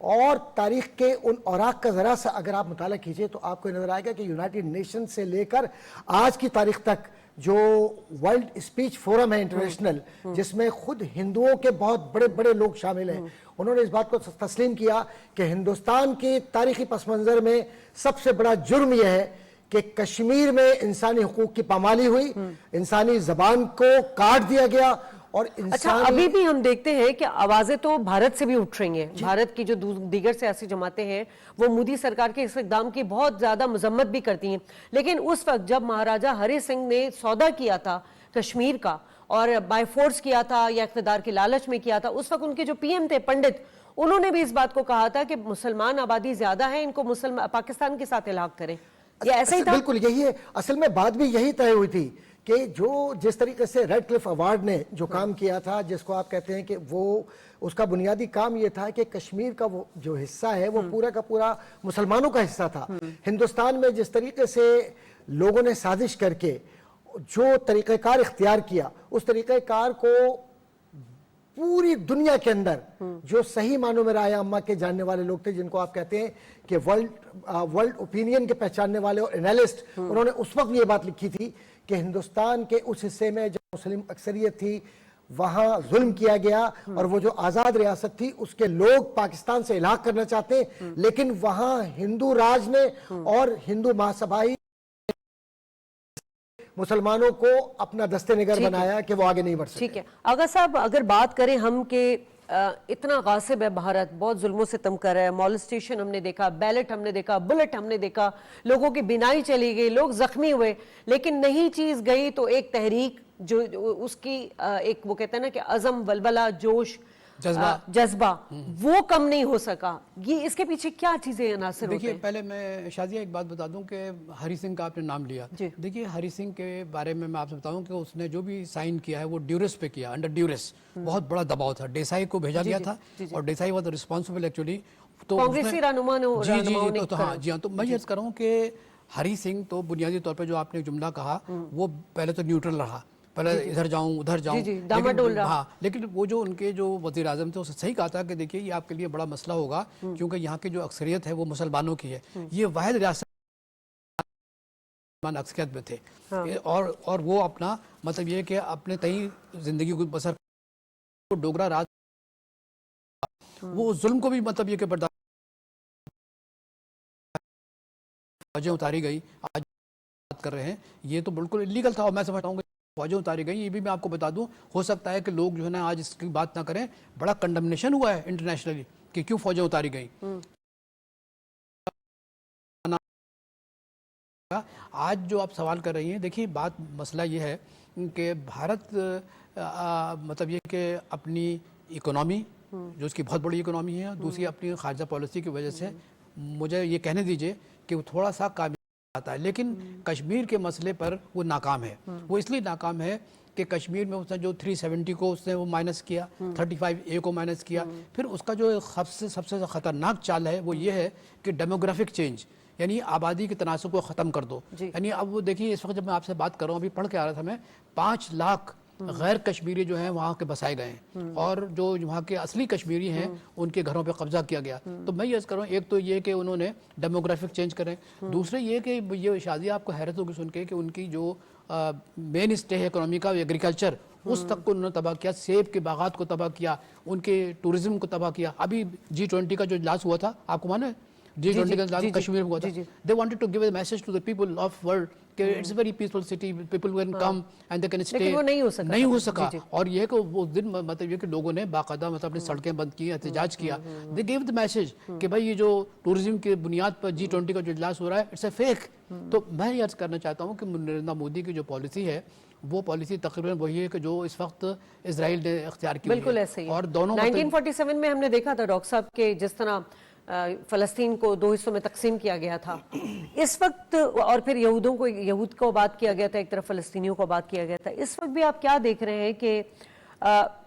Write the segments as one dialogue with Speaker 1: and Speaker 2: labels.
Speaker 1: اور تاریخ کے ان اوراق کا ذرا سا اگر آپ مطالعہ کیجئے تو آپ کو نظر آئے گا کہ یونائٹڈ نیشن سے لے کر آج کی تاریخ تک جو ورلڈ اسپیچ فورم ہے انٹرنیشنل، جس میں خود ہندوؤں کے بہت بڑے بڑے لوگ شامل ہیں، انہوں نے اس بات کو تسلیم کیا کہ ہندوستان کی تاریخی پس منظر میں سب سے بڑا جرم یہ ہے کہ کشمیر میں انسانی حقوق کی پامالی ہوئی، انسانی زبان کو کاٹ دیا گیا، اور
Speaker 2: اچھا ابھی بھی ہم دیکھتے ہیں کہ آوازیں تو بھارت سے بھی اٹھ رہی ہیں، بھارت کی جو دیگر سیاسی جماعتیں ہیں وہ مودی سرکار کے اس اقدام کی بہت زیادہ مذمت بھی کرتی ہیں، لیکن اس وقت جب مہاراجہ ہری سنگھ نے سودا کیا تھا کشمیر کا اور بائی فورس کیا تھا یا اقتدار کی لالچ میں کیا تھا، اس وقت ان کے جو پی ایم تھے پنڈت، انہوں نے بھی اس بات کو کہا تھا کہ مسلمان آبادی زیادہ ہے، ان کو پاکستان کے ساتھ الحاق کریں. یہ ایسا ہی تھا؟
Speaker 1: بالکل یہی ہے، اصل میں بات بھی یہی طے ہوئی تھی کہ جس طریقے سے ریڈ کلف ایوارڈ نے جو کام کیا تھا، جس کو آپ کہتے ہیں کہ وہ اس کا بنیادی کام یہ تھا کہ کشمیر کا وہ جو حصہ ہے وہ پورا کا پورا مسلمانوں کا حصہ تھا. ہندوستان میں جس طریقے سے لوگوں نے سازش کر کے جو طریقہ کار اختیار کیا، اس طریقہ کار کو پوری دنیا کے اندر جو صحیح معنوں میں رائے عامہ کے جاننے والے لوگ تھے، جن کو آپ کہتے ہیں کہ ورلڈ اوپینین کے پہچاننے والے اور انالسٹ، انہوں نے اس وقت یہ بات لکھی تھی کہ ہندوستان کے اس حصے میں جو مسلم اکثریت تھی وہاں ظلم کیا گیا، اور وہ جو آزاد ریاست تھی اس کے لوگ پاکستان سے الحاق کرنا چاہتے ہیں، لیکن وہاں ہندو راج نے اور ہندو مہاسبھائی مسلمانوں کو اپنا دستے نگر بنایا کہ وہ آگے نہیں بڑھ سکتے.
Speaker 2: ٹھیک ہے آغا صاحب، اگر بات کریں ہم کہ اتنا غاصب ہے بھارت، بہت ظلم و ستم کر رہا ہے، مولسٹیشن ہم نے دیکھا، بیلٹ ہم نے دیکھا، بلٹ ہم نے دیکھا، لوگوں کی بینائی چلی گئی، لوگ زخمی ہوئے، لیکن نہیں چیز گئی تو ایک تحریک جو اس کی ایک وہ کہتے ہیں نا کہ عزم، ولولہ، جوش، جذبہ وہ کم نہیں ہو سکا. یہ اس کے پیچھے کیا چیزیں عناصر ہوتے ہیں؟
Speaker 3: دیکھیے پہلے میں شازیہ ایک بات بتا دوں کہ ہری سنگھ کا آپ نے نام لیا. دیکھیے ہری سنگھ کے بارے میں آپ سے بتاؤں کہ اس نے جو بھی سائن کیا ہے وہ ڈیورس پہ کیا، انڈر ڈیورس. بہت بڑا دباؤ تھا، ڈیسائی کو بھیجا گیا تھا اور ڈیسائی واز ریسپانسبل ایکچولی. تو
Speaker 2: کانگریسی رہنما
Speaker 3: جی ہاں، تو میں یہ عرض کروں کہ ہری سنگھ تو بنیادی طور پہ جو آپ نے جملہ کہا وہ پہلے تو نیوٹرل رہا، پہلے ادھر جاؤں ادھر جاؤں، لیکن وہ جو ان کے جو وزیر اعظم تھے اس نے صحیح کہا تھا کہ دیکھیے یہ آپ کے لیے بڑا مسئلہ ہوگا کیونکہ یہاں کی جو اکثریت ہے وہ مسلمانوں کی ہے. یہ واحد ریاست اکثریت میں تھے اور وہ اپنا مطلب یہ کہ اپنے تئیں زندگی کو بسر ڈوگرا راج وہ ظلم کو بھی مطلب یہ کہ برداشت فوجیں اتاری گئی. آج بات کر رہے ہیں یہ تو بالکل انلیگل تھا، اور میں سمجھتا ہوں کہ فوجیں اتاری گئی. یہ بھی میں آپ کو بتا دوں، ہو سکتا ہے کہ لوگ جو ہے نا آج اس کی بات نہ کریں، بڑا کنڈمنیشن ہوا ہے انٹرنیشنلی کہ کیوں فوجیں اتاری گئی. آج جو آپ سوال کر رہی ہیں، دیکھیے بات مسئلہ یہ ہے کہ بھارت مطلب یہ کہ اپنی اکنامی جو اس کی بہت بڑی اکنامی ہے، دوسری اپنی خارجہ پالیسی کی وجہ سے مجھے یہ کہنے دیجئے کہ وہ تھوڑا سا کامیاب آتا ہے، لیکن کشمیر کے مسئلے پر وہ ناکام ہے. وہ اس لیے ناکام ہے کہ کشمیر میں اس نے جو 370 کو اس نے وہ مائنس کیا، 35A کو مائنس کیا. پھر اس کا جو سب سے خطرناک چال ہے وہ یہ ہے کہ ڈیموگرافک چینج، یعنی آبادی کے تناسب کو ختم کر دو. یعنی اب وہ دیکھیے اس وقت جب میں آپ سے بات کر رہا ہوں، ابھی پڑھ کے آ رہا تھا میں، 5 لاکھ غیر کشمیری جو ہیں وہاں کے بسائے گئے ہیں، اور جو وہاں کے اصلی کشمیری ہیں ان کے گھروں پہ قبضہ کیا گیا. تو میں یہ عرض کر رہا ہوں، ایک تو یہ کہ انہوں نے ڈیموگرافک چینج کریں، دوسرے یہ کہ یہ شازیہ آپ کو حیرت ہوگی سن کے کہ ان کی جو مین اسٹے ہے اکنامی کا ایگریکلچر، اس تک کو انہوں نے تباہ کیا، سیب کے باغات کو تباہ کیا، ان کے ٹورزم کو تباہ کیا. ابھی G20 کا جو اجلاس ہوا تھا آپ کو معلوم ہے، G20 کا اجلاس کشمیر میں ہوا تھا. They wanted to give a message to the people of world کہ it's a very peaceful city, people can come and they can stay.
Speaker 2: لیکن وہ نہیں ہو سکا.
Speaker 3: اور یہ کہ اس دن مطلب یہ کہ لوگوں نے باقاعدہ مطلب اپنی سڑکیں بند کی، احتجاج کیا. They gave the message کہ بھائی یہ جو ٹورزم کی بنیاد پر G20 کا جو اجلاس ہو رہا ہے it's a fake. تو میں یہ عرض کرنا چاہتا ہوں کہ نریندر مودی کی جو پالیسی ہے وہ پالیسی تقریباً وہی ہے کہ جو اس وقت اسرائیل نے اختیار کی.
Speaker 2: بالکل ایسے ہی.
Speaker 3: اور دونوں
Speaker 2: 1947 میں ہم نے دیکھا تھا ڈاکٹر صاحب کہ جس طرح فلسطین کو 2 حصوں میں تقسیم کیا گیا تھا اس وقت، اور پھر یہود کو آباد کیا گیا تھا، ایک طرف فلسطینیوں کو آباد کیا گیا تھا. اس وقت بھی آپ کیا دیکھ رہے ہیں کہ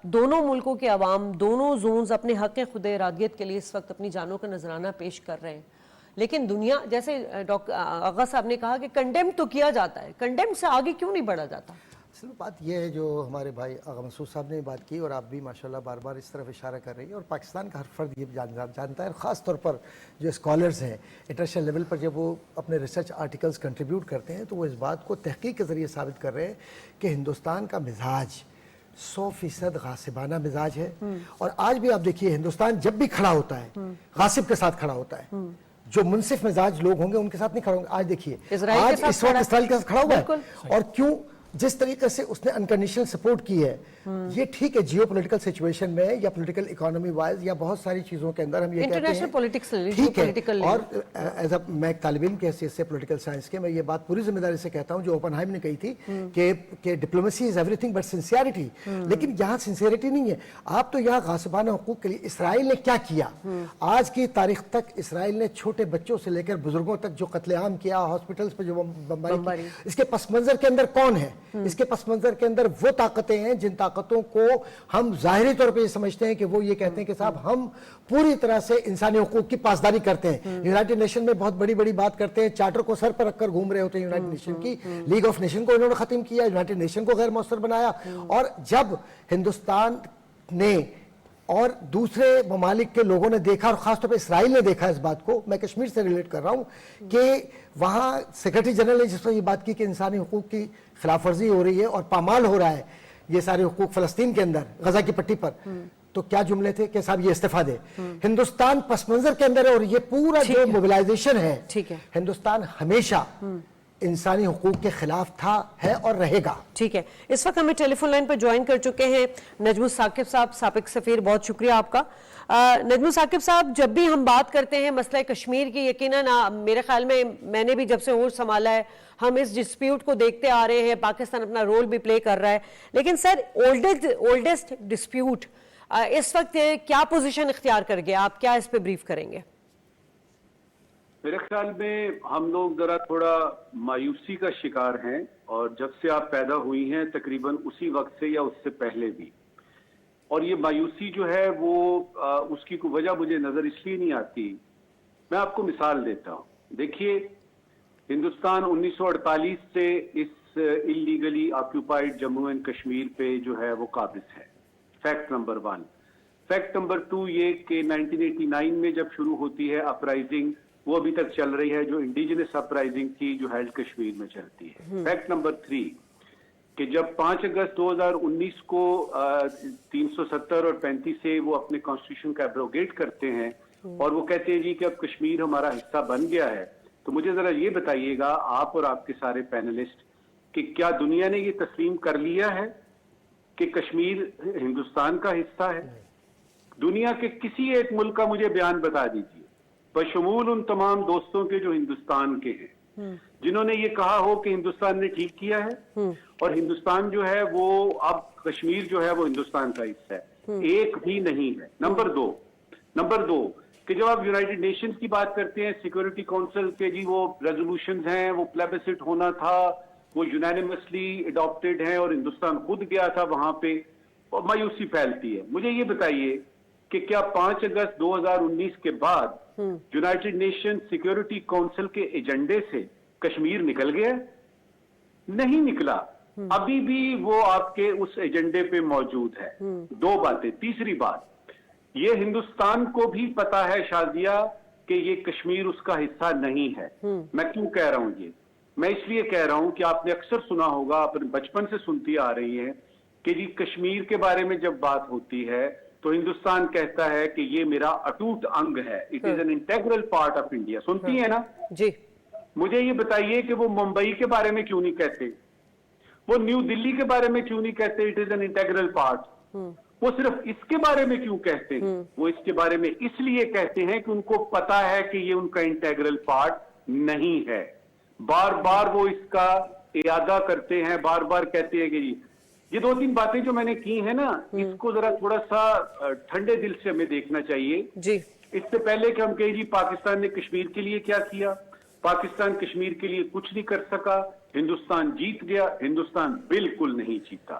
Speaker 2: دونوں ملکوں کے عوام، دونوں زونز اپنے حق خود ارادیت کے لیے اس وقت اپنی جانوں کا نذرانہ پیش کر رہے ہیں، لیکن دنیا جیسے آغا صاحب نے کہا کہ کنڈیم تو کیا جاتا ہے، کنڈیم سے آگے کیوں نہیں بڑھا جاتا؟
Speaker 1: اصل میں بات یہ ہے جو ہمارے بھائی آغا مسعود صاحب نے بات کی اور آپ بھی ماشاءاللہ بار بار اس طرف اشارہ کر رہی ہیں، اور پاکستان کا ہر فرد یہ جانتا ہے، اور خاص طور پر جو اسکالرز ہیں انٹرنیشنل لیول پر جب وہ اپنے ریسرچ آرٹیکلز کنٹریبیوٹ کرتے ہیں تو وہ اس بات کو تحقیق کے ذریعے ثابت کر رہے ہیں کہ ہندوستان کا مزاج 100% غاصبانہ مزاج ہے. اور آج بھی آپ دیکھیے ہندوستان جب بھی کھڑا ہوتا ہے غاصب کے ساتھ کھڑا ہوتا ہے. جو منصف مزاج لوگ ہوں گے ان کے ساتھ نہیں کھڑا ہوں گے. آج دیکھیے آج اس وقت اسرائیل کے ساتھ کھڑا ہوا ہے، اور کیوں؟ جس طریقے سے اس نے انکنڈیشنل سپورٹ کی ہے. یہ ٹھیک ہے جیو پولیٹیکل سچویشن میں یا پولیٹیکل اکانومی وائز یا بہت ساری چیزوں کے اندر ہم یہ کہتے ہیں ٹھیک ہے. اور ایز میں ایک طالب علم کی حیثیت سے پولیٹیکل سائنس کے میں یہ بات پوری ذمہ داری سے کہتا ہوں جو اوپن ہائم نے کہی تھی کہ diplomacy is every thing but sincerity. لیکن یہاں سنسیئرٹی نہیں ہے. آپ تو یہاں غاصبانہ حقوق کے لیے اسرائیل نے کیا کیا؟ آج کی تاریخ تک اسرائیل نے چھوٹے بچوں سے لے کر بزرگوں تک جو قتل عام کیا، ہاسپٹلز پہ جو بمباری کی، اس کے پس منظر کے اندر کون ہے؟ اس کے پس منظر کے اندر وہ طاقتیں ہیں جن طاقتوں کو ہم ظاہری طور پہ یہ سمجھتے ہیں کہ وہ یہ کہتے ہیں کہ صاحب ہم پوری طرح سے انسانی حقوق کی پاسداری کرتے ہیں. یونائٹڈ نیشن میں بہت بڑی بڑی بات کرتے ہیں، چارٹر کو سر پر رکھ کر گھوم رہے ہوتے ہیں یونائٹڈ نیشن کی. لیگ آف نیشن کو انہوں نے ختم کیا، یونائٹڈ نیشن کو غیر مؤثر بنایا. اور جب ہندوستان نے اور دوسرے ممالک کے لوگوں نے دیکھا، اور خاص طور پہ اسرائیل نے دیکھا اس بات کو، میں کشمیر سے ریلیٹ کر رہا ہوں، کہ وہاں سیکرٹری جنرل نے جس پر یہ بات کی کہ انسانی حقوق کی خلاف ورزی ہو رہی ہے اور پامال ہو رہا ہے یہ سارے حقوق فلسطین کے اندر غزہ کی پٹی پر، تو کیا جملے تھے کہ صاحب یہ استعفیٰ دے. ہندوستان پس منظر کے اندر ہے، اور یہ پورا جو موبلائزیشن ہے ہندوستان ہمیشہ انسانی حقوق کے خلاف تھا، ہے اور رہے گا.
Speaker 2: ٹھیک ہے. اس وقت ہمیں ٹیلی فون لائن پر جوائن کر چکے ہیں نجم ثاقب صاحب، سابق سفیر. بہت شکریہ آپ کا. نجم ثاقب صاحب، جب بھی ہم بات کرتے ہیں مسئلہ کشمیر کی، یقیناً میرے خیال میں نے بھی جب سے ہوش سنبھالا ہے ہم اس ڈسپیوٹ کو دیکھتے آ رہے ہیں، پاکستان اپنا رول بھی پلے کر رہا ہے. لیکن سر، اولڈسٹ ڈسپیوٹ اس وقت کیا پوزیشن اختیار کر گیا؟ آپ کیا اس پہ بریف کریں گے؟
Speaker 4: میرے خیال میں ہم لوگ ذرا تھوڑا مایوسی کا شکار ہیں، اور جب سے آپ پیدا ہوئی ہیں تقریباً اسی وقت سے یا اس سے پہلے بھی. اور یہ مایوسی جو ہے وہ اس کی کوئی وجہ مجھے نظر اس لیے نہیں آتی. میں آپ کو مثال دیتا ہوں. دیکھیے، ہندوستان 1948 سے اس illegally occupied Jammu and Kashmir پہ جو ہے وہ قابض ہے. Fact number 1. فیکٹ نمبر 2 یہ کہ 1989 میں جب شروع ہوتی ہے اپرائزنگ، وہ ابھی تک چل رہی ہے، جو انڈیجنس اپرائزنگ تھی جو ہیلڈ کشمیر میں چلتی ہے. فیکٹ نمبر 3 کہ جب 5 اگست 2019 کو 370 اور 35 سے وہ اپنے کانسٹیٹیوشن کا ایبروگیٹ کرتے ہیں اور وہ کہتے ہیں جی کہ اب کشمیر ہمارا حصہ بن گیا ہے، تو مجھے ذرا یہ بتائیے گا آپ اور آپ کے سارے پینلسٹ کہ کیا دنیا نے یہ تسلیم کر لیا ہے کہ کشمیر ہندوستان کا حصہ ہے؟ دنیا کے کسی ایک ملک کا مجھے بیان بتا دیجیے، بشمول ان تمام دوستوں کے جو ہندوستان کے ہیں، جنہوں نے یہ کہا ہو کہ ہندوستان نے ٹھیک کیا ہے اور ہندوستان جو ہے وہ اب کشمیر جو ہے وہ ہندوستان کا حصہ ہے. ایک بھی نہیں ہے. نمبر دو کہ جب آپ یونائٹڈ نیشنز کی بات کرتے ہیں، سیکورٹی کونسل کے جی وہ ریزولوشنز ہیں، وہ پلیبسٹ ہونا تھا، وہ یونانیمسلی اڈاپٹیڈ ہیں اور ہندوستان خود گیا تھا وہاں پہ، اور مایوسی پھیلتی ہے. مجھے یہ بتائیے کہ کیا 5 اگست 2019 کے بعد یونائٹڈ نیشن سیکورٹی کونسل کے ایجنڈے سے کشمیر نکل گیا؟ نہیں نکلا. ابھی بھی وہ آپ کے اس ایجنڈے پہ موجود ہے. 2 باتیں. تیسری بات، یہ ہندوستان کو بھی پتا ہے شازیہ کہ یہ کشمیر اس کا حصہ نہیں ہے. میں کیوں کہہ رہا ہوں یہ؟ میں اس لیے کہہ رہا ہوں کہ آپ نے اکثر سنا ہوگا، اپنے بچپن سے سنتی آ رہی ہیں کہ جی کشمیر کے بارے میں جب بات ہوتی ہے تو ہندوستان کہتا ہے کہ یہ میرا اٹوٹ انگ ہے، it is an integral part of India. سنتی ہیں نا؟ جی. مجھے یہ بتائیے کہ وہ ممبئی کے بارے میں کیوں نہیں کہتے؟ وہ نیو دلی کے بارے میں کیوں نہیں کہتے it is an integral part? وہ صرف اس کے بارے میں کیوں کہتے ہیں؟ وہ اس کے بارے میں اس لیے کہتے ہیں کہ ان کو پتا ہے کہ یہ ان کا انٹیگرل پارٹ نہیں ہے. بار بار وہ اس کا اعادہ کرتے ہیں، بار بار کہتے ہیں کہ جی یہ 2-3 باتیں جو میں نے کی ہیں نا، اس کو ذرا تھوڑا سا ٹھنڈے دل سے ہمیں دیکھنا چاہیے. جی. اس سے پہلے کہ ہم کہیں جی پاکستان نے کشمیر کے لیے کیا کیا، پاکستان کشمیر کے لیے کچھ نہیں کر سکا، ہندوستان جیت گیا. ہندوستان بالکل نہیں جیتا.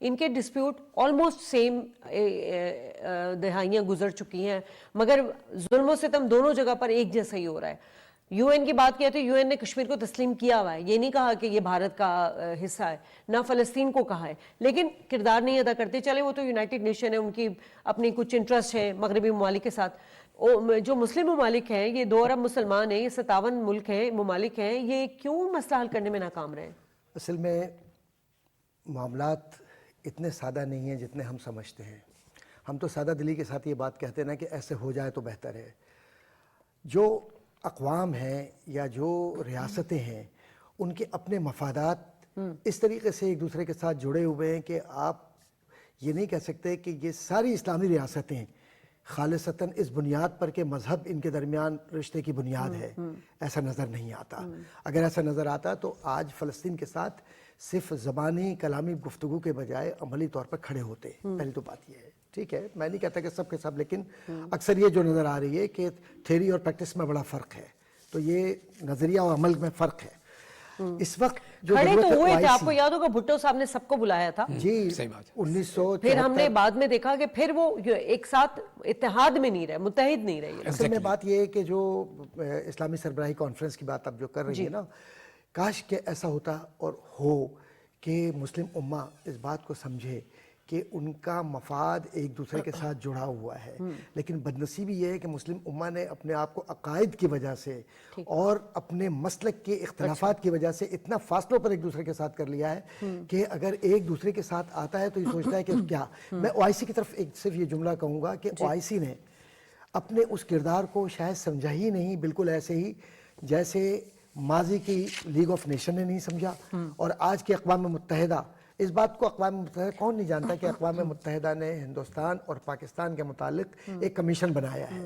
Speaker 2: ان کے ڈسپیوٹ آلموسٹ سیم دہائیاں گزر چکی ہیں، مگر ظلم و ستم دونوں جگہ پر ایک جیسا ہی ہو رہا ہے. یو این کی بات کیا تو یو این نے کشمیر کو تسلیم کیا ہوا ہے، یہ نہیں کہا کہ یہ بھارت کا حصہ ہے، نہ فلسطین کو کہا ہے، لیکن کردار نہیں ادا کرتے. چلے وہ تو یونائٹڈ نیشن ہے، ان کی اپنی کچھ انٹرسٹ ہے مغربی ممالک کے ساتھ. جو مسلم ممالک ہیں، یہ 2 ارب مسلمان ہیں، یہ 57 ملک ہیں، ممالک ہیں، یہ کیوں مسئلہ حل کرنے میں ناکام رہے؟
Speaker 1: اصل میں معاملات اتنے سادہ نہیں ہیں جتنے ہم سمجھتے ہیں. ہم تو سادہ دلی کے ساتھ یہ بات کہتے ہیں نا کہ ایسے ہو جائے تو بہتر ہے. جو اقوام ہیں یا جو ریاستیں ہیں، ان کے اپنے مفادات اس طریقے سے ایک دوسرے کے ساتھ جڑے ہوئے ہیں کہ آپ یہ نہیں کہہ سکتے کہ یہ ساری اسلامی ریاستیں خالصتاً اس بنیاد پر کہ مذہب ان کے درمیان رشتے کی بنیاد ہے. ایسا نظر نہیں آتا. اگر ایسا نظر آتا تو آج فلسطین کے ساتھ صرف زبانی کلامی گفتگو کے بجائے عملی طور پر کھڑے ہوتے. پہلی تو بات یہ ہے. ٹھیک ہے، میں نہیں کہتا کہ سب کے سب، لیکن اکثر یہ جو نظر آ رہی ہے کہ تھیوری اور پریکٹس میں بڑا فرق ہے. تو یہ نظریہ اور عمل میں فرق ہے. اس وقت جو
Speaker 2: کھڑے تو ہوئے تھے، آپ کو یاد ہوگا بھٹو صاحب نے سب کو بلایا تھا
Speaker 1: جی،
Speaker 3: صحیح بات ہے.
Speaker 1: 1974
Speaker 2: پھر ہم نے بعد میں دیکھا کہ پھر وہ ایک ساتھ اتحاد میں نہیں رہے، متحد نہیں رہے.
Speaker 1: اصل میں بات یہ ہے کہ جو اسلامی سربراہی کانفرنس کی بات اب جو کر رہی ہے نا، کاش کہ ایسا ہوتا اور ہو کہ مسلم امہ اس بات کو سمجھے کہ ان کا مفاد ایک دوسرے کے ساتھ جڑا ہوا ہے. لیکن بدنصیبی یہ ہے کہ مسلم امہ نے اپنے آپ کو عقائد کی وجہ سے اور اپنے مسلک کے اختلافات کی وجہ سے اتنا فاصلوں پر ایک دوسرے کے ساتھ کر لیا ہے کہ اگر ایک دوسرے کے ساتھ آتا ہے تو یہ سوچتا ہے کہ کیا. میں او آئی سی کی طرف صرف یہ جملہ کہوں گا کہ او آئی سی نے اپنے اس کردار کو شاید سمجھا ہی نہیں، بالکل ایسے ہی جیسے ماضی کی لیگ آف نیشن نے نہیں سمجھا. اور آج کے اقوام متحدہ، اس بات کو اقوام متحدہ کون نہیں جانتا کہ اقوام متحدہ نے ہندوستان اور پاکستان کے متعلق ایک کمیشن بنایا ہے.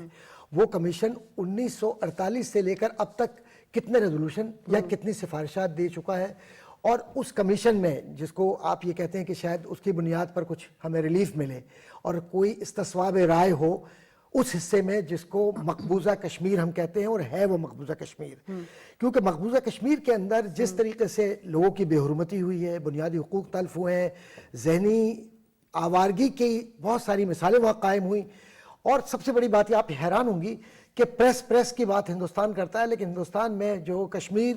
Speaker 1: وہ کمیشن 1948 سے لے کر اب تک کتنے ریزولوشن یا کتنی سفارشات دے چکا ہے. اور اس کمیشن میں، جس کو آپ یہ کہتے ہیں کہ شاید اس کی بنیاد پر کچھ ہمیں ریلیف ملے اور کوئی استصواب رائے ہو اس حصے میں جس کو مقبوضہ کشمیر ہم کہتے ہیں، اور ہے وہ مقبوضہ کشمیر. کیونکہ مقبوضہ کشمیر کے اندر جس طریقے سے لوگوں کی بے حرمتی ہوئی ہے، بنیادی حقوق تلف ہوئے ہیں، ذہنی آوارگی کی بہت ساری مثالیں وہاں قائم ہوئیں. اور سب سے بڑی بات یہ، آپ حیران ہوں گی کہ پریس کی بات ہندوستان کرتا ہے، لیکن ہندوستان میں جو کشمیر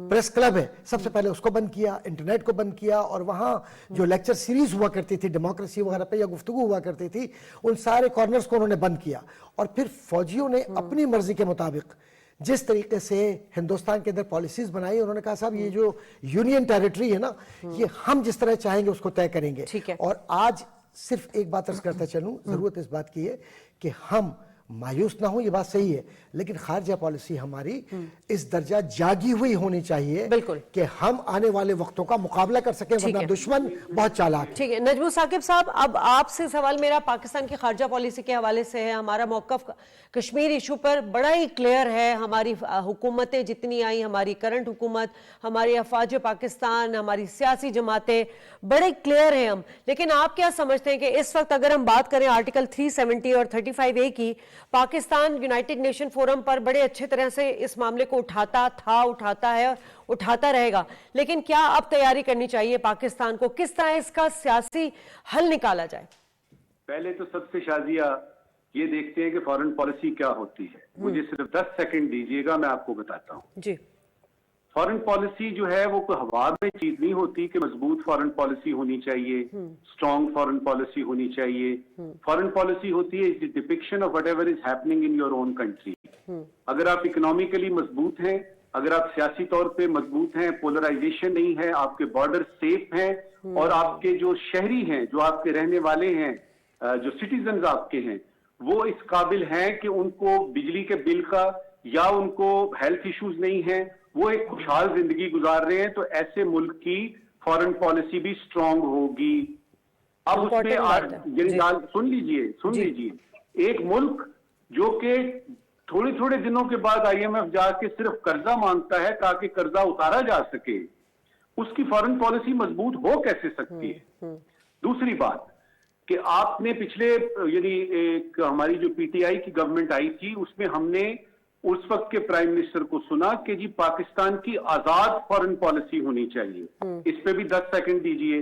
Speaker 1: پریس کلب ہے، سب سے پہلے اس کو بند کیا، انٹرنیٹ کو بند کیا، اور وہاں جو لیکچر سیریز ہوا کرتی تھی ڈیموکریسی وغیرہ پہ یا گفتگو ہوا کرتی تھی، ان سارے کارنرز کو انہوں نے بند کیا. اور پھر فوجیوں نے اپنی مرضی کے مطابق جس طریقے سے ہندوستان کے اندر پالیسیز بنائی، انہوں نے کہا صاحب یہ جو یونین ٹیریٹری ہے نا، یہ ہم جس طرح چاہیں گے اس کو طے کریں گے. اور آج صرف ایک بات عرض کرتا چلوں، ضرورت اس بات کی ہے کہ ہم مایوس نہ ہوں، یہ بات صحیح ہے، لیکن خارجہ پالیسی ہماری اس درجہ جاگی ہوئی ہونی چاہیے کہ ہم آنے والے وقتوں کا مقابلہ کر سکیں، ورنہ دشمن بہت چالاک ہے.
Speaker 2: ٹھیک ہے نجم ثاقب صاحب، اب آپ سے سوال میرا پاکستان کی خارجہ پالیسی کے حوالے سے ہے. ہمارا موقف کشمیر ایشو پر بڑا ہی کلیئر ہے. ہماری حکومتیں جتنی آئیں، ہماری کرنٹ حکومت، ہماری افواج پاکستان، ہماری سیاسی جماعتیں، بڑے کلیئر ہیں ہم. لیکن آپ کیا سمجھتے ہیں کہ اس وقت اگر ہم بات کریں آرٹیکل 370 اور 35A کی، پاکستان یونائٹڈ نیشن فورم پر بڑے اچھے طرح سے اس معاملے کو اٹھاتا تھا، اٹھاتا ہے، اٹھاتا رہے گا، لیکن کیا اب تیاری کرنی چاہیے پاکستان کو؟ کس طرح اس کا سیاسی حل نکالا جائے؟
Speaker 4: پہلے تو سب سے شازیہ یہ دیکھتے ہیں کہ فارن پالیسی کیا ہوتی ہے. مجھے صرف 10 سیکنڈ دیجئے گا، میں آپ کو بتاتا ہوں.
Speaker 2: جی،
Speaker 4: فارن پالیسی جو ہے وہ کوئی ہوا میں چیز نہیں ہوتی کہ مضبوط فارن پالیسی ہونی چاہیے، اسٹرانگ فارن پالیسی ہونی چاہیے. فارن پالیسی ہوتی ہے depiction of what ever is happening in your own country. اگر آپ اکنامیکلی مضبوط ہیں، اگر آپ سیاسی طور پہ مضبوط ہیں، پولرائزیشن نہیں ہے، آپ کے بارڈر سیف ہیں، اور آپ کے جو شہری ہیں، جو آپ کے رہنے والے ہیں، جو سٹیزنز آپ کے ہیں، وہ اس قابل ہیں کہ ان کو بجلی کے بل کا یا ان کو ہیلتھ ایشوز نہیں ہیں، وہ ایک خوشحال زندگی گزار رہے ہیں، تو ایسے ملک کی فارن پالیسی بھی سٹرونگ ہوگی. اب اس میں سن لیجئے ایک ملک جو کہ تھوڑے دنوں کے بعد آئی ایم ایف جا کے صرف قرضہ مانگتا ہے تاکہ قرضہ اتارا جا سکے، اس کی فارن پالیسی مضبوط ہو کیسے سکتی ہے؟ دوسری بات کہ آپ نے پچھلے یعنی ایک ہماری جو پی ٹی آئی کی گورنمنٹ آئی تھی، اس میں ہم نے اس وقت کے پرائم منسٹر کو سنا کہ جی پاکستان کی آزاد فارن پالیسی ہونی چاہیے. اس پہ بھی 10 سیکنڈ دیجئے.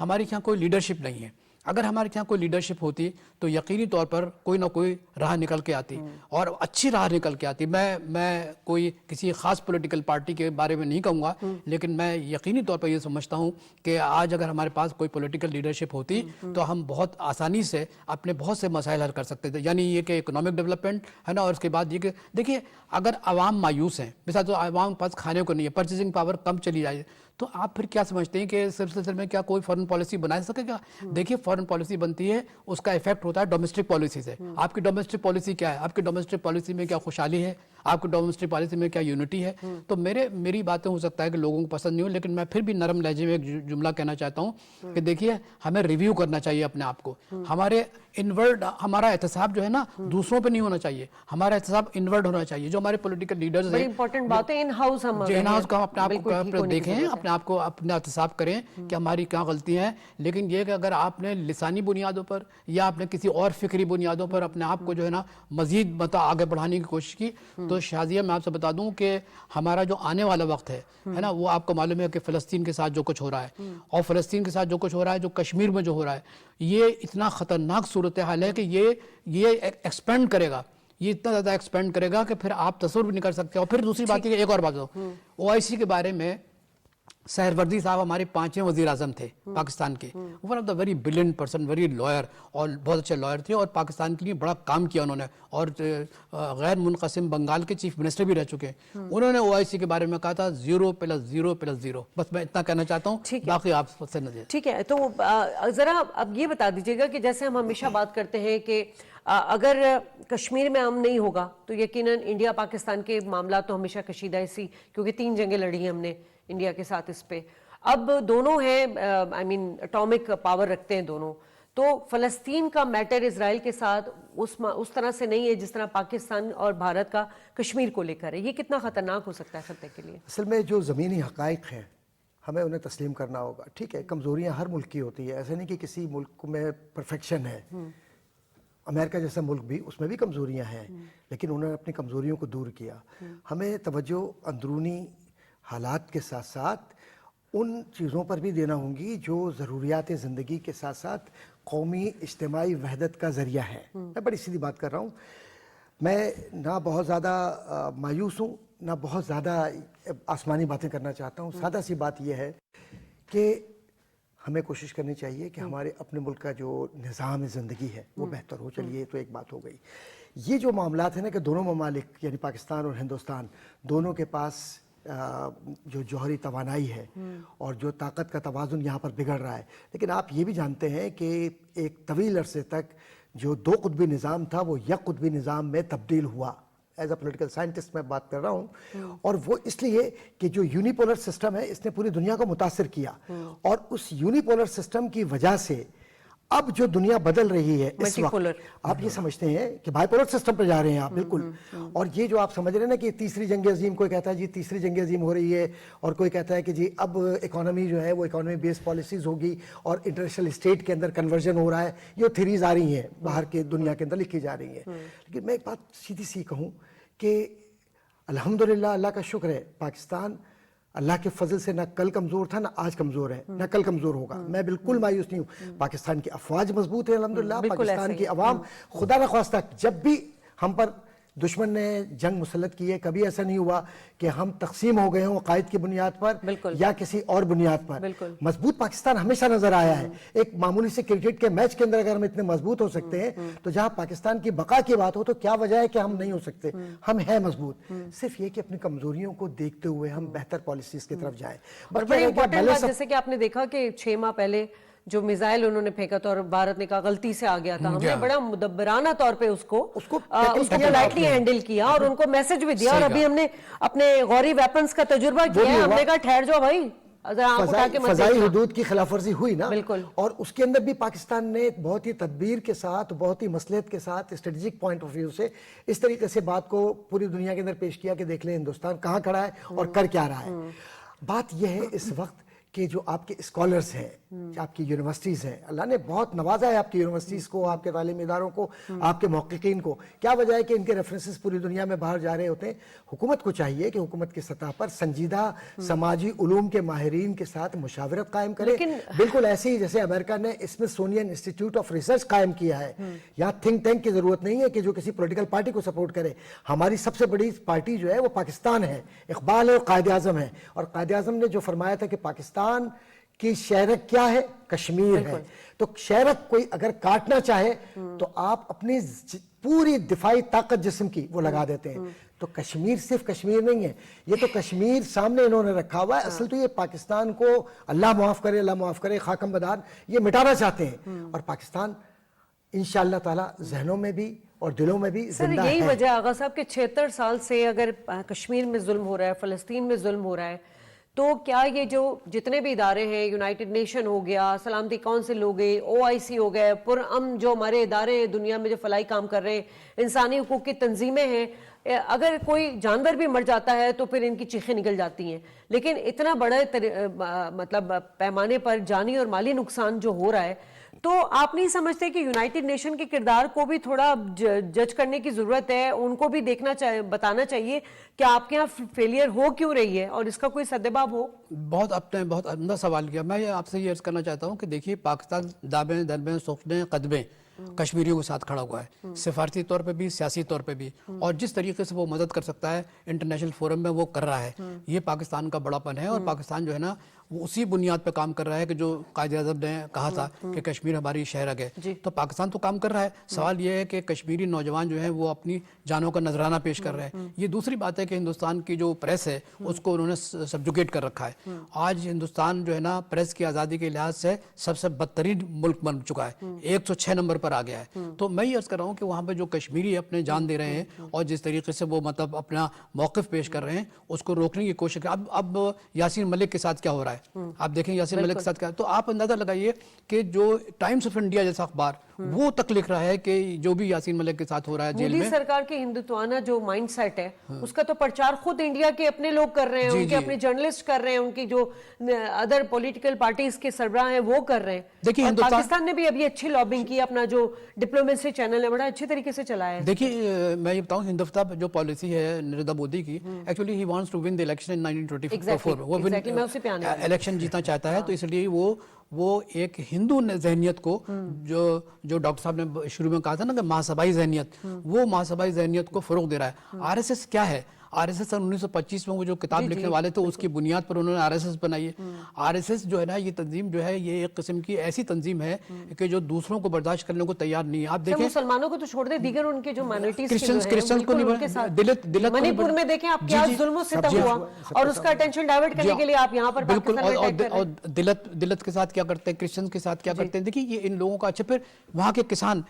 Speaker 3: ہمارے یہاں کوئی لیڈرشپ نہیں ہے. اگر ہمارے یہاں کوئی لیڈرشپ ہوتی تو یقینی طور پر کوئی نہ کوئی راہ نکل کے آتی اور اچھی راہ نکل کے آتی. میں کوئی کسی خاص پولیٹیکل پارٹی کے بارے میں نہیں کہوں گا, لیکن میں یقینی طور پر یہ سمجھتا ہوں کہ آج اگر ہمارے پاس کوئی پولیٹیکل لیڈرشپ ہوتی تو ہم بہت آسانی سے اپنے بہت سے مسائل حل کر سکتے تھے. یعنی یہ کہ اکنامک ڈیولپمنٹ ہے نا, اور اس کے بعد یہ کہ دیکھیے اگر عوام مایوس ہیں, مثال تو عوام کے پاس کھانے کو نہیں ہے, پرچیزنگ پاور کم چلی جائے, تو آپ پھر کیا سمجھتے ہیں کہ اس سلسلے میں کیا کوئی فارن پالیسی بنا سکے گا؟ دیکھیے فارن پالیسی بنتی ہے, اس کا ایفیکٹ ہوتا ہے ڈومیسٹک پالیسی سے. آپ کی ڈومیسٹک پالیسی کیا ہے؟ آپ کی ڈومیسٹک پالیسی میں کیا خوشحالی ہے؟ آپ کی ڈومیسٹک پالیسی میں کیا یونٹی ہے؟ تو میری باتیں ہو سکتا ہے کہ لوگوں کو پسند نہیں ہو, لیکن میں پھر بھی نرم لہجے میں ایک جملہ کہنا چاہتا ہوں کہ دیکھیے ہمیں ریویو کرنا چاہیے اپنے آپ کو. ہمارے انورڈ ہمارا احتساب جو ہے نا دوسروں پہ نہیں ہونا چاہیے, ہمارا احتساب انورڈ ہونا چاہیے. جو ہمارے پولیٹیکل لیڈرز ہیں,
Speaker 2: بڑی امپورٹنٹ بات ہے, ان ہاؤس ہم
Speaker 3: ان ہاؤس کا اپنے آپ کو دیکھیں, اپنے آپ کو اپنا احتساب کریں کہ ہماری کیا غلطیاں ہیں. لیکن یہ کہ اگر آپ نے لسانی بنیادوں پر یا آپ نے کسی اور فکری بنیادوں پر اپنے آپ کو جو ہے نا مزید آگے بڑھانے کی کوشش کی, تو شازیہ میں آپ سے بتا دوں کہ ہمارا جو آنے والا وقت ہے نا, وہ آپ کو معلوم ہے کہ فلسطین کے ساتھ جو کچھ ہو رہا ہے, اور فلسطین کے ساتھ جو کچھ ہو رہا ہے, جو کشمیر میں جو ہو رہا ہے, یہ اتنا خطرناک صورتحال ہے کہ یہ ایکسپینڈ کرے گا, یہ اتنا زیادہ ایکسپینڈ کرے گا کہ پھر آپ تصور بھی نہیں کر سکتے. اور پھر دوسری بات یہ, ایک اور بات OIC کے بارے میں, سہروردی صاحب ہمارے 5ویں وزیر اعظم تھے پاکستان کے, one of the very brilliant person, very lawyer, اور بہت اچھے لائر تھے, اور پاکستان کے لیے بڑا کام کیا انہوں نے, اور غیر منقسم بنگال کے چیف منسٹر بھی رہ چکے ہیں. انہوں نے OIC کے بارے میں کہا تھا 0+0+0. بس میں اتنا کہنا چاہتا ہوں, باقی آپ سے نظر.
Speaker 2: ٹھیک ہے, تو ذرا اب یہ بتا دیجیے گا کہ جیسے ہم ہمیشہ بات کرتے ہیں کہ اگر کشمیر میں امن نہیں ہوگا تو یقیناً انڈیا پاکستان کے معاملات تو ہمیشہ کشیدہ اسی, کیونکہ 3 جنگیں لڑی ہیں ہم نے انڈیا کے ساتھ اس پہ. اب دونوں ہیں اٹامک پاور رکھتے ہیں دونوں, تو فلسطین کا میٹر اسرائیل کے ساتھ اس طرح سے نہیں ہے جس طرح پاکستان اور بھارت کا کشمیر کو لے کر ہے. یہ کتنا خطرناک ہو سکتا ہے خطے کے لیے؟
Speaker 1: اصل میں جو زمینی حقائق ہیں ہمیں انہیں تسلیم کرنا ہوگا. ٹھیک ہے, کمزوریاں ہر ملک کی ہوتی ہے, ایسے نہیں کہ کسی ملک میں پرفیکشن ہے. امریکہ جیسا ملک بھی, اس میں بھی کمزوریاں ہیں, لیکن انہوں نے اپنی کمزوریوں کو دور کیا. ہمیں توجہ اندرونی حالات کے ساتھ ساتھ ان چیزوں پر بھی دینا ہوں گی جو ضروریات زندگی کے ساتھ ساتھ قومی اجتماعی وحدت کا ذریعہ ہے. میں بڑی سیدھی بات کر رہا ہوں, میں نہ بہت زیادہ مایوس ہوں نہ بہت زیادہ آسمانی باتیں کرنا چاہتا ہوں. سادہ سی بات یہ ہے کہ ہمیں کوشش کرنی چاہیے کہ ہمارے اپنے ملک کا جو نظام زندگی ہے وہ بہتر ہو. چلیے تو ایک بات ہو گئی. یہ جو معاملات ہیں نا کہ دونوں ممالک یعنی پاکستان اور ہندوستان دونوں کے پاس جو جوہری توانائی ہے اور جو طاقت کا توازن یہاں پر بگڑ رہا ہے, لیکن آپ یہ بھی جانتے ہیں کہ ایک طویل عرصے تک جو 2 قطبی نظام تھا وہ یک قطبی نظام میں تبدیل ہوا. ایز اے پولیٹیکل سائنٹسٹ میں بات کر رہا ہوں, اور وہ اس لیے کہ جو یونیپولر سسٹم ہے اس نے پوری دنیا کو متاثر کیا, اور اس یونیپولر سسٹم کی وجہ سے اب جو دنیا بدل رہی ہے اس وقت, آپ یہ سمجھتے ہیں کہ بائی پولر سسٹم پہ جا رہے ہیں آپ, بالکل. اور یہ جو آپ سمجھ رہے ہیں نا کہ تیسری جنگ عظیم, کوئی کہتا ہے جی تیسری جنگ عظیم ہو رہی ہے, اور کوئی کہتا ہے کہ جی اب اکانومی جو ہے وہ اکانومی بیس پالیسیز ہوگی اور انٹرنیشنل اسٹیٹ کے اندر کنورژن ہو رہا ہے. یہ تھیریز آ رہی ہیں باہر کے دنیا کے اندر لکھی جا رہی ہیں. لیکن میں ایک بات سیدھی سی کہوں کہ الحمدللہ, اللہ کا شکر ہے, پاکستان اللہ کے فضل سے نہ کل کمزور تھا نہ آج کمزور ہے نہ کل کمزور ہوگا. میں بالکل مایوس نہیں ہوں. پاکستان کی افواج مضبوط ہے الحمدللہ, پاکستان کی عوام خدا نخواستہ جب بھی ہم پر دشمن نے جنگ مسلط کی ہے کبھی ایسا نہیں ہوا کہ ہم تقسیم ہو گئے ہوں عقائد کی بنیاد پر یا کسی اور بنیاد پر. مضبوط پاکستان ہمیشہ نظر آیا ہے. ایک معمولی سے کرکٹ کے میچ کے اندر اگر ہم اتنے مضبوط ہو سکتے ہیں تو جہاں پاکستان کی بقا کی بات ہو تو کیا وجہ ہے کہ ہم نہیں ہو سکتے؟ ہم ہیں مضبوط. صرف یہ کہ اپنی کمزوریوں کو دیکھتے ہوئے ہم بہتر پالیسیز کی طرف جائیں.
Speaker 2: بڑی امپورٹنٹ بات, جیسے کہ آپ نے دیکھا کہ 6 ماہ پہلے جو میزائل انہوں نے پھینکا تھا اور بھارت نے کہا غلطی سے آ گیا تھا, ہم نے بڑا مدبرانہ طور پہ اس کو پولائٹلی ہینڈل کیا اور ان کو میسج بھی دیا. اور ابھی ہم نے اپنے غوری ویپنز کا تجربہ کیا ہے, ہم نے کہا ٹھہر جاؤ بھائی,
Speaker 1: فضائی حدود کی خلاف ورزی ہوئی نا, اور اس کے اندر بھی پاکستان نے بہت ہی تدبیر کے ساتھ, بہت ہی مصلحت کے ساتھ, اسٹریٹجک پوائنٹ آف ویو سے اس طریقے سے بات کو پوری دنیا کے اندر پیش کیا کہ دیکھ لیں ہندوستان کہاں کھڑا ہے اور کر کیا رہا ہے. بات یہ ہے اس وقت کہ جو آپ کے اسکالرز ہیں، آپ کی یونیورسٹیز ہیں، اللہ نے بہت نوازا ہے آپ کی یونیورسٹیز کو، آپ کے تعلیمی اداروں کو، آپ کے محققین کو. کیا وجہ ہے کہ ان کے ریفرنسز پوری دنیا میں باہر جا رہے ہوتے ہیں؟ حکومت کو چاہیے کہ حکومت کی سطح پر سنجیدہ سماجی علوم کے ماہرین کے ساتھ مشاورت قائم کرے. بالکل ایسے ہی جیسے امریکہ نے اسمتھسونین انسٹیٹیوٹ آف ریسرچ قائم کیا ہے. یہاں تھنک ٹینک کی ضرورت نہیں ہے کہ جو کسی پولیٹیکل پارٹی کو سپورٹ کرے. ہماری سب سے بڑی پارٹی جو ہے وہ پاکستان ہے، اقبال ہے اور قائد اعظم ہے. اور قائد اعظم نے جو فرمایا تھا کہ پاکستان کی شہرک کیا ہے؟ کشمیر ہے. تو شہرک کوئی اگر کاٹنا چاہے تو آپ اپنی پوری دفاعی طاقت جسم کی وہ لگا دیتے ہیں. تو کشمیر صرف کشمیر نہیں ہے، یہ تو کشمیر سامنے انہوں نے رکھا ہوا ہے. اصل تو یہ پاکستان کو اللہ معاف کرے، اللہ معاف کرے، خاکم بدار یہ مٹانا چاہتے ہیں. اور پاکستان انشاءاللہ تعالی ذہنوں میں بھی اور دلوں میں بھی زندہ ہے.
Speaker 2: یہی وجہ آغا صاحب کہ 76 سال سے اگر کشمیر میں ظلم ہو رہا ہے، فلسطین میں ظلم ہو رہا ہے، تو کیا یہ جو جتنے بھی ادارے ہیں، یونائٹڈ نیشن ہو گیا، سلامتی کونسل ہو گئی، OIC ہو گئے، پرامن جو ہمارے ادارے ہیں دنیا میں جو فلاحی کام کر رہے ہیں، انسانی حقوق کی تنظیمیں ہیں، اگر کوئی جانور بھی مر جاتا ہے تو پھر ان کی چیخیں نکل جاتی ہیں. لیکن اتنا بڑا مطلب پیمانے پر جانی اور مالی نقصان جو ہو رہا ہے، تو آپ نہیں سمجھتے کہ یونائٹڈ نیشن کے کردار کو بھی تھوڑا جج کرنے کی ضرورت ہے؟ ان کو بھی دیکھنا چاہیے، بتانا چاہیے کہ آپ کے یہاں فیلئر ہو کیوں رہی ہے اور اس کا کوئی سدباب ہو؟
Speaker 3: آپ نے بہت عمدہ سوال کیا. میں آپ سے یہ عرض کرنا چاہتا ہوں کہ دیکھیے پاکستان دابیں دربیں سخنیں قدبیں کشمیریوں کے ساتھ کھڑا ہوا ہے، سفارتی طور پہ بھی، سیاسی طور پہ بھی، اور جس طریقے سے وہ مدد کر سکتا ہے انٹرنیشنل فورم میں وہ کر رہا ہے. یہ پاکستان کا بڑا پن ہے. اور پاکستان جو ہے نا وہ اسی بنیاد پہ کام کر رہا ہے کہ جو قائد اعظم نے کہا تھا کہ کشمیر ہماری شہرک ہے. تو پاکستان تو کام کر رہا ہے. سوال یہ ہے کہ کشمیری نوجوان جو ہیں وہ اپنی جانوں کا نذرانہ پیش کر رہے ہیں. یہ دوسری بات ہے کہ ہندوستان کی جو پریس ہے اس کو انہوں نے سبجوگیٹ کر رکھا ہے. آج ہندوستان جو ہے نا پریس کی آزادی کے لحاظ سے سب سے بدترین ملک بن چکا ہے، 106 نمبر پر آ گیا ہے. تو میں یہ عرض کر رہا ہوں کہ وہاں پہ جو کشمیری اپنے جان دے رہے ہیں اور جس طریقے سے وہ مطلب اپنا موقف پیش کر رہے ہیں اس کو روکنے کی کوشش کریں. اب یاسین ملک کے ساتھ کیا ہو رہا ہے آپ دیکھیں. یاسین ملک کے ساتھ کیا، تو آپ اندازہ لگائیے کہ جو ٹائمز آف انڈیا جیسا اخبار وہ تک لکھ رہا ہے کہ جو بھی یاسین ملک کے ساتھ ہو رہا ہے جیل میں،
Speaker 2: مودی سرکار کی ہندوتوانہ جو مائنڈ سیٹ ہے اس کا تو پرچار خود انڈیا کے اپنے لوگ کر رہے ہیں، ان کے اپنے جرنلسٹ کر رہے ہیں، ان کی جو ادر پولیٹیکل پارٹیز کے سربراہ ہیں وہ کر رہے ہیں.
Speaker 3: دیکھیے
Speaker 2: پاکستان نے بھی ابھی اچھی لابنگ کی، اپنا جو ڈپلومیسی چینل ہے بڑا اچھے طریقے سے چلایا ہے.
Speaker 3: دیکھیے میں یہ بتاؤں ہندوستہ جو پالیسی ہے نریندر مودی کی، actually he wants to win the election in 1924. وہ الیکشن جیتنا چاہتا ہے. تو اس لیے وہ ایک ہندو ذہنیت کو جو ڈاکٹر صاحب نے شروع میں کہا تھا نا کہ مہاسبھائی ذہنیت، وہ مہاسبھائی ذہنیت کو فروغ دے رہا ہے. RSS کیا ہے؟ RSS 1925 میں وہ جو کتاب لکھنے والے تھے اس کی بنیاد پر انہوں نے RSS بنائی ہے. RSS جو ہے نا یہ تنظیم جو ہے یہ ایک قسم کی ایسی تنظیم ہے کہ جو دوسروں کو برداشت کرنے کو تیار نہیں ہے. آپ دیکھیں
Speaker 2: مسلمانوں کو تو چھوڑ دیں، دیگر ان کے جو مائنورٹیز
Speaker 3: کرسچنز کو نہیں، دلت
Speaker 2: منی پور میں دیکھیں آپ کیا ظلم و ستم ہوا اور اس کا اٹینشن ڈائیورٹ کرنے کے لیے آپ یہاں پر
Speaker 3: بالکل. اور دلت کے ساتھ کیا کرتے ہیں، کرسچنز کے ساتھ کیا کرتے ہیں. دیکھیں یہ ان لوگوں کا. اچھا پھر وہاں کے کسان،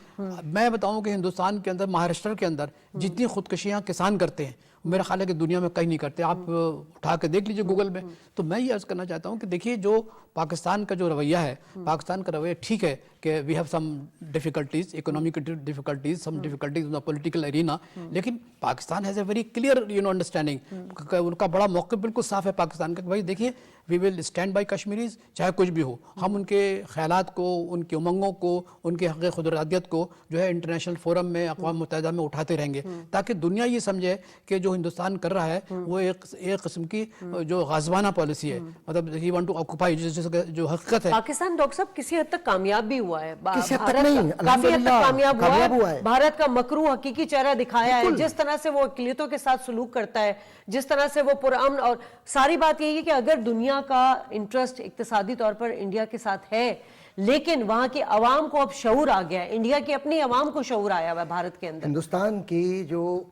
Speaker 3: میں بتاؤں کہ ہندوستان کے اندر مہاراشٹر کے اندر جتنی خودکشیاں کسان کرتے ہیں میرا خیال ہے کہ دنیا میں کہیں نہیں کرتے. آپ اٹھا کے دیکھ لیجئے گوگل میں. تو میں یہ عرض کرنا چاہتا ہوں کہ دیکھیے جو پاکستان کا جو رویہ ہے، پاکستان کا رویہ ٹھیک ہے کہ we have some difficulties, economic difficulties, some difficulties in the political arena, لیکن Pakistan has a very clear understanding. ان کا بڑا موقف بالکل صاف ہے پاکستان کا کہ بھائی دیکھیے وی ول اسٹینڈ بائی کشمیریز چاہے کچھ بھی ہو. ہم ان کے خیالات کو، ان کی امنگوں کو، ان کے حق خود ارادیت کو جو ہے انٹرنیشنل فورم میں، اقوام متحدہ میں اٹھاتے رہیں گے تاکہ دنیا یہ سمجھے کہ جو ہندوستان کر رہا ہے وہ ایک قسم کی جو غازوانہ پالیسی ہے، مطلب ہی وانٹ ٹو آکوپائی، جو حقیقت ہے.
Speaker 2: پاکستان ڈاکٹر صاحب کسی حد تک کامیاب بھی ہوا ہے،
Speaker 1: کسی حد تک نہیں،
Speaker 2: کافی حد تک کامیاب ہوا ہے. بھارت کا مکرو حقیقی چہرہ دکھایا ہے، جس طرح سے وہ اقلیتوں کے ساتھ سلوک کرتا ہے، جس طرح سے وہ پرامن. اور ساری بات یہی ہے کہ اگر دنیا کا انٹرسٹ اقتصادی طور پر انڈیا کے ساتھ ہے لیکن وہاں کی عوام کو اب شعور آ گیا ہے، انڈیا کی اپنی عوام کو شعور آیا ہوا ہے بھارت کے اندر.
Speaker 1: ہندوستان کی جو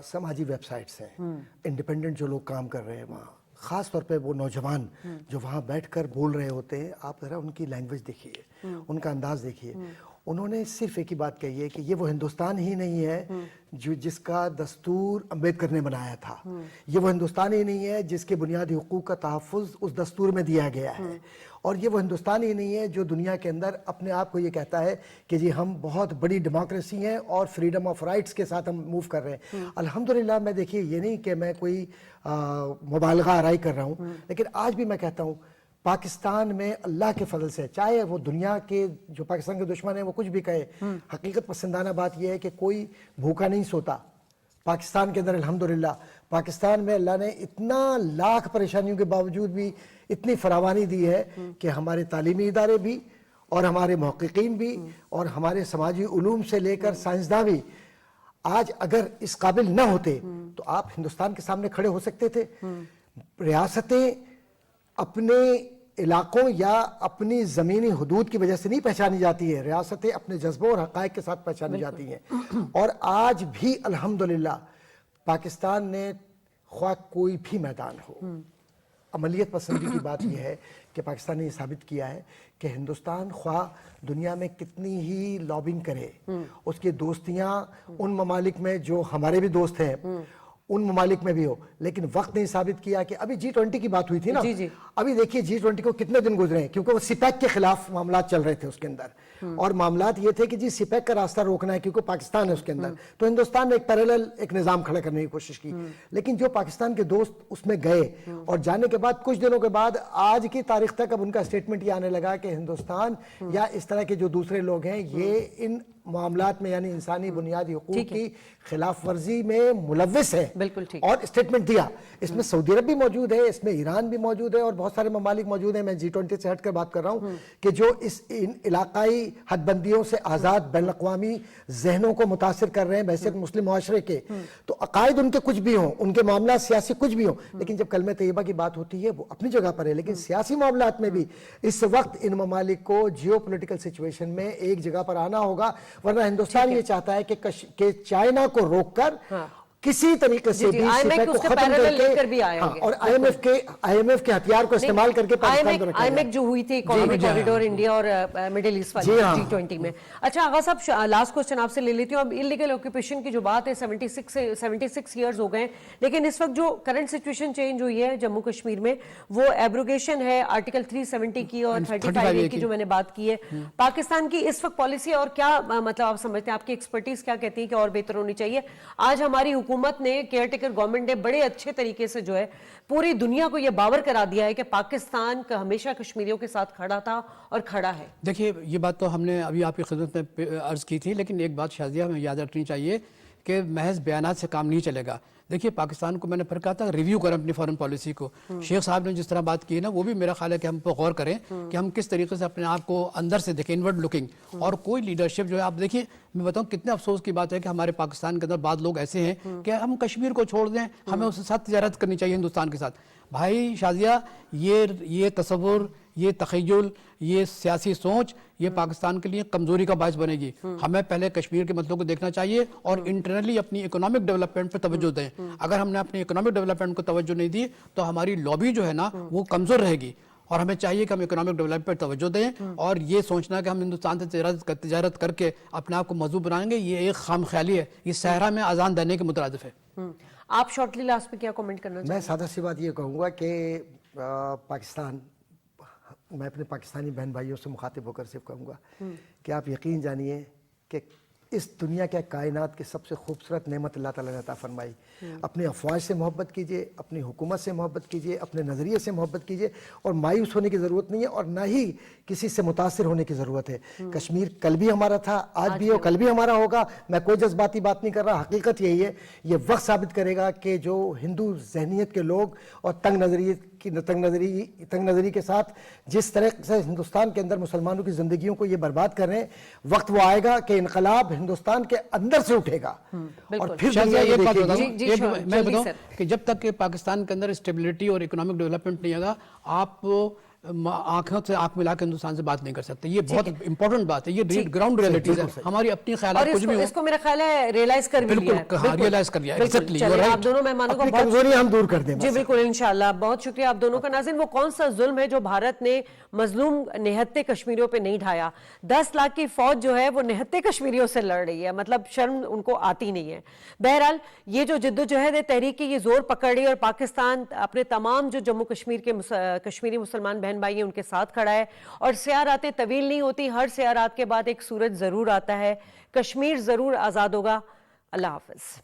Speaker 1: سماجی ویب سائٹس ہیں، انڈیپینڈنٹ جو لوگ کام کر رہے ہیں وہاں، خاص طور پہ وہ نوجوان جو وہاں بیٹھ کر بول رہے ہوتے ہیں، آپ ذرا ان کی لینگویج دیکھیے، ان کا انداز دیکھیے. انہوں نے صرف ایک ہی بات کہی ہے کہ یہ وہ ہندوستان ہی نہیں ہے جس کا دستور امبیڈکر نے بنایا تھا، یہ وہ ہندوستان ہی نہیں ہے جس کے بنیادی حقوق کا تحفظ اس دستور میں دیا گیا ہے، اور یہ وہ ہندوستان ہی نہیں ہے جو دنیا کے اندر اپنے آپ کو یہ کہتا ہے کہ جی ہم بہت بڑی ڈیموکریسی ہیں اور فریڈم آف رائٹس کے ساتھ ہم موو کر رہے ہیں. الحمدللہ میں دیکھیے یہ نہیں کہ میں کوئی مبالغہ آرائی کر رہا ہوں، لیکن آج بھی میں کہتا ہوں پاکستان میں اللہ کے فضل سے، چاہے وہ دنیا کے جو پاکستان کے دشمن ہیں وہ کچھ بھی کہے، حقیقت پسندانہ بات یہ ہے کہ کوئی بھوکا نہیں سوتا پاکستان کے اندر الحمدللہ۔ پاکستان میں اللہ نے اتنا لاکھ پریشانیوں کے باوجود بھی اتنی فراوانی دی ہے کہ ہمارے تعلیمی ادارے بھی اور ہمارے محققین بھی اور ہمارے سماجی علوم سے لے کر سائنسداں بھی آج اگر اس قابل نہ ہوتے تو آپ ہندوستان کے سامنے کھڑے ہو سکتے تھے۔ ریاستیں اپنے علاقوں یا اپنی زمینی حدود کی وجہ سے نہیں پہچانی جاتی ہے، ریاستیں اپنے جذبوں اور حقائق کے ساتھ پہچانی جاتی ہیں۔ اور آج بھی الحمدللہ پاکستان نے خواہ کوئی بھی میدان ہو، عملیت پسندی کی بات یہ ہے کہ پاکستان نے یہ ثابت کیا ہے کہ ہندوستان خواہ دنیا میں کتنی ہی لابنگ کرے، اس کی دوستیاں ان ممالک میں جو ہمارے بھی دوست ہیں ان ممالک میں بھی ہو، لیکن وقت نے ثابت کیا کہ ابھی G20 کی بات ہوئی تھی نا، ابھی دیکھیے G20 کو کتنے دن گزرے ہیں، کیونکہ وہ سپیک کے خلاف معاملات چل رہے تھے اس کے اندر، اور معاملات یہ تھے کہ جی سپیک کا راستہ روکنا ہے کیونکہ پاکستان ہے اس کے اندر، تو ہندوستان نے ایک پیرالل ایک نظام کھڑا کرنے کی کوشش کی، لیکن جو پاکستان کے دوست اس میں گئے اور جانے کے بعد کچھ دنوں کے بعد آج کی تاریخ تک اب ان کا اسٹیٹمنٹ یہ آنے لگا کہ ہندوستان یا اس طرح کے جو دوسرے لوگ ہیں یہ ان معاملات میں یعنی انسانی بنیادی حقوق کی خلاف ورزی میں ملوث ہے، اور اسٹیٹمنٹ دیا۔ اس میں سعودی عرب بھی موجود ہے، اس میں ایران بھی موجود ہے اور بہت سارے ممالک موجود ہیں۔ میں G20 سے ہٹ کر بات کر رہا ہوں کہ جو ان علاقائی حد بندیوں سے آزاد بین الاقوامی ذہنوں کو متاثر کر رہے ہیں بحیثیت مسلم معاشرے کے، تو عقائد ان کے کچھ بھی ہوں، ان کے معاملات سیاسی کچھ بھی ہوں، لیکن جب کلمہ طیبہ کی بات ہوتی ہے وہ اپنی جگہ پر ہے، لیکن سیاسی معاملات میں بھی اس وقت ان ممالک کو جیو پولیٹیکل سچویشن میں ایک جگہ پر آنا ہوگا، ورنہ ہندوستان یہ چاہتا ہے کہ چائنا کو روک کر کسی طریقے سے بھی سپیک کو ختم کر کے اور آئی ایم ایف کے ہتھیار کو استعمال کر کے پاکستان کو رکھا
Speaker 2: آئی جو ہوئی تھی اکانومی کوریڈور انڈیا اور مڈل ایسٹ والی G20 میں۔ اچھا آغا صاحب لاسٹ کوسچن آپ سے لے لیتی ہوں۔ اب انلیگل آکوپیشن کی جو بات ہے 76 ایئرز ہو گئے، لیکن اس وقت جو کرنٹ سچویشن چینج ہوئی ہے جموں کشمیر میں وہ ایبروگیشن ہے آرٹیکل 370 کی اور 35A کی جو میں نے بات کی ہے۔ پاکستان کی اس وقت پالیسی اور کیا مطلب آپ سمجھتے ہیں، آپ کی ایکسپرٹیز کیا کہتی ہے کہ اور بہتر ہونی چاہیے؟ آج ہماری حکومت نے کیئر ٹیکر گورنمنٹ نے بڑے اچھے طریقے سے جو ہے پوری دنیا کو یہ باور کرا دیا ہے کہ پاکستان کا ہمیشہ کشمیریوں کے ساتھ کھڑا تھا اور کھڑا ہے۔
Speaker 3: دیکھیے یہ بات تو ہم نے ابھی آپ کی خدمت میں عرض کی تھی، لیکن ایک بات شازیہ ہمیں یاد رکھنی چاہیے کہ محض بیانات سے کام نہیں چلے گا۔ دیکھیے پاکستان کو میں نے پھر کہا تھا ریویو کریں اپنی فارن پالیسی کو۔ شیخ صاحب نے جس طرح بات کی ہے نا وہ بھی میرا خیال ہے کہ ہم پہ غور کریں کہ ہم کس طریقے سے اپنے آپ کو اندر سے دیکھیں، انورڈ لکنگ، اور کوئی لیڈرشپ جو ہے آپ دیکھیے میں بتاؤں کتنے افسوس کی بات ہے کہ ہمارے پاکستان کے اندر بعض لوگ ایسے ہیں کہ ہم کشمیر کو چھوڑ دیں، ہمیں اس کے ساتھ تجارت کرنی چاہیے ہندوستان کے ساتھ۔ بھائی شازیہ یہ تصور، یہ تخیل، یہ سیاسی سوچ یہ پاکستان کے لیے کمزوری کا باعث بنے گی۔ ہمیں پہلے کشمیر کے مسئلوں کو دیکھنا چاہیے اور انٹرنلی اپنی اکنامک ڈیولپمنٹ پہ توجہ دیں۔ اگر ہم نے اپنی اکنامک ڈیولپمنٹ کو توجہ نہیں دی تو ہماری لابی جو ہے نا وہ کمزور رہے گی، اور ہمیں چاہیے کہ ہم اکنامک ڈیولپمنٹ پر توجہ دیں، اور یہ سوچنا کہ ہم ہندوستان سے تجارت کر کے اپنے آپ کو مضبوط بنائیں گے یہ ایک خام خیالی ہے، یہ صحرا میں اذان دینے کے مترادف ہے۔
Speaker 2: آپ شارٹلی لاسٹ پہ کیا کامنٹ کرنا چاہتے ہیں؟
Speaker 1: میں سادہ سی بات یہ کہوں گا کہ پاکستان، میں اپنے پاکستانی بہن بھائیوں سے مخاطب ہو کر صرف کہوں گا کہ آپ یقین جانیے کہ اس دنیا کے کائنات کی سب سے خوبصورت نعمت اللہ تعالیٰ نے عطا فرمائی۔ اپنی افواج سے محبت کیجئے، اپنی حکومت سے محبت کیجئے، اپنے نظریے سے محبت کیجئے، اور مایوس ہونے کی ضرورت نہیں ہے اور نہ ہی کسی سے متاثر ہونے کی ضرورت ہے۔ کشمیر کل بھی ہمارا تھا، آج بھی ہو، کل بھی ہمارا ہوگا۔ میں کوئی جذباتی بات نہیں کر رہا، حقیقت یہی ہے۔ یہ وقت ثابت کرے گا کہ جو ہندو ذہنیت کے لوگ اور تنگ نظری کے ساتھ جس طرح سے ہندوستان کے اندر مسلمانوں کی زندگیوں کو یہ برباد کر رہے ہیں، وقت وہ آئے گا کہ انقلاب ہندوستان کے اندر سے اٹھے گا، اور پھر دنیا یہ دیکھے گی۔
Speaker 3: میں بتاؤں کہ جب تک کہ پاکستان کے اندر اسٹیبلٹی اور اکنامک ڈیولپمنٹ نہیں آگا، آپ آنکھوں سے آنکھ ملا کے ہندوستان سے بات نہیں کر سکتے۔ یہ بہت امپورٹنٹ بات ہے، یہ گراؤنڈ ریئلٹیز ہے، ہماری اپنی خیالات کچھ بھی ہوں،
Speaker 2: اس کو میرا خیال ہے ریئلائز کر بھی لیا ہے۔
Speaker 3: بالکل ریئلائز کر لیا ہے، ایگزیکٹلی یو آر
Speaker 2: آپ
Speaker 3: رائٹ۔
Speaker 2: دونوں مہمانوں کو
Speaker 1: اپنی کمزوری ہم دور کر دیں۔
Speaker 2: جی بالکل انشاءاللہ، بہت شکریہ آپ دونوں کا۔ ناظرین وہ کون سا ظلم ہے جو بھارت نے مظلوم نہتے کشمیریوں پہ نہیں ڈھایا؟ 10 لاکھ کی فوج جو ہے وہ نہتے کشمیریوں سے لڑ رہی ہے، مطلب شرم ان کو آتی نہیں ہے۔ بہرحال یہ جو جدوجہد ہے تحریک کی، یہ زور پکڑ رہی ہے، اور پاکستان اپنے تمام جو جموں کشمیر کے کشمیری مسلمان بہن بھائی ہیں ان کے ساتھ کھڑا ہے، اور سیاہ راتیں طویل نہیں ہوتی، ہر سیاہ رات کے بعد ایک سورج ضرور آتا ہے، کشمیر ضرور آزاد ہوگا۔ اللہ حافظ۔